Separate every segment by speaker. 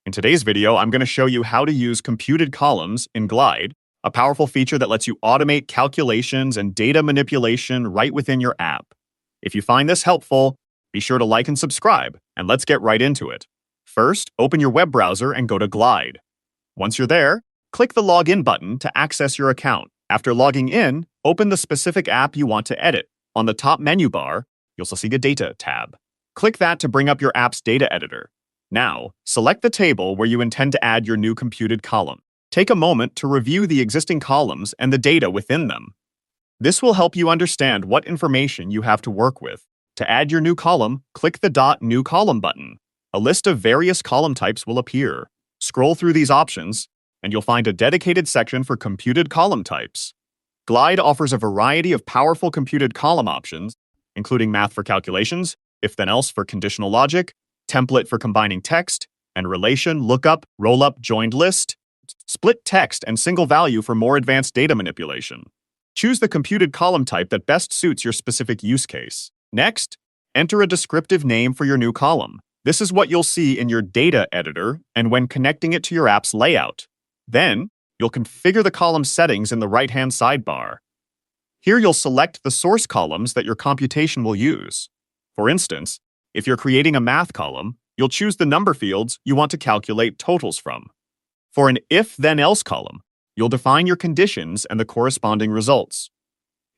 Speaker 1: In today's video, I'm going to show you how to use computed columns in Glide, a powerful feature that lets you automate calculations and data manipulation right within your app. If you find this helpful, be sure to like and subscribe, and let's get right into it. First, open your web browser and go to Glide. Once you're there, click the Login button to access your account. After logging in, open the specific app you want to edit. On the top menu bar, you'll see a Data tab. Click that to bring up your app's data editor. Now, select the table where you intend to add your new computed column. Take a moment to review the existing columns and the data within them. This will help you understand what information you have to work with. To add your new column, click the New Column button. A list of various column types will appear. Scroll through these options, and you'll find a dedicated section for computed column types. Glide offers a variety of powerful computed column options, including math for calculations, if-then-else for conditional logic, template for combining text, and relation, lookup, rollup, joined list, split text, and single value for more advanced data manipulation. Choose the computed column type that best suits your specific use case. Next, enter a descriptive name for your new column. This is what you'll see in your data editor and when connecting it to your app's layout. Then, you'll configure the column settings in the right-hand sidebar. Here you'll select the source columns that your computation will use. For instance, if you're creating a math column, you'll choose the number fields you want to calculate totals from. For an if-then-else column, you'll define your conditions and the corresponding results.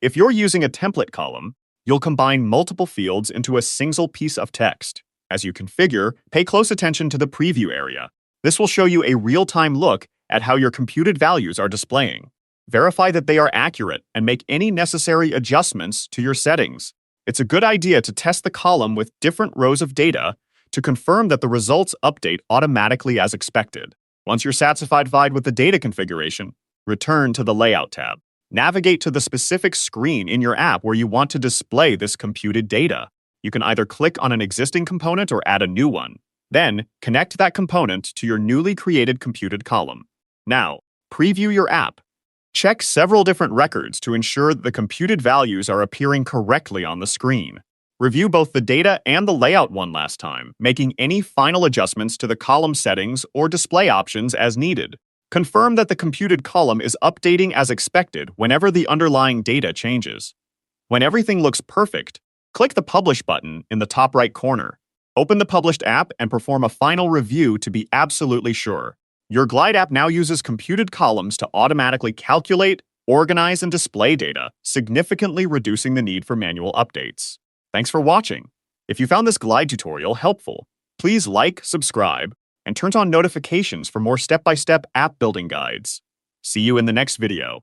Speaker 1: If you're using a template column, you'll combine multiple fields into a single piece of text. As you configure, pay close attention to the preview area. This will show you a real-time look at how your computed values are displaying. Verify that they are accurate and make any necessary adjustments to your settings. It's a good idea to test the column with different rows of data to confirm that the results update automatically as expected. Once you're satisfied with the data configuration, return to the Layout tab. Navigate to the specific screen in your app where you want to display this computed data. You can either click on an existing component or add a new one. Then, connect that component to your newly created computed column. Now, preview your app. Check several different records to ensure that the computed values are appearing correctly on the screen. Review both the data and the layout one last time, making any final adjustments to the column settings or display options as needed. Confirm that the computed column is updating as expected whenever the underlying data changes. When everything looks perfect, click the Publish button in the top right corner. Open the published app and perform a final review to be absolutely sure. Your Glide app now uses computed columns to automatically calculate, organize, and display data, significantly reducing the need for manual updates. Thanks for watching. If you found this Glide tutorial helpful, please like, subscribe, and turn on notifications for more step-by-step app building guides. See you in the next video.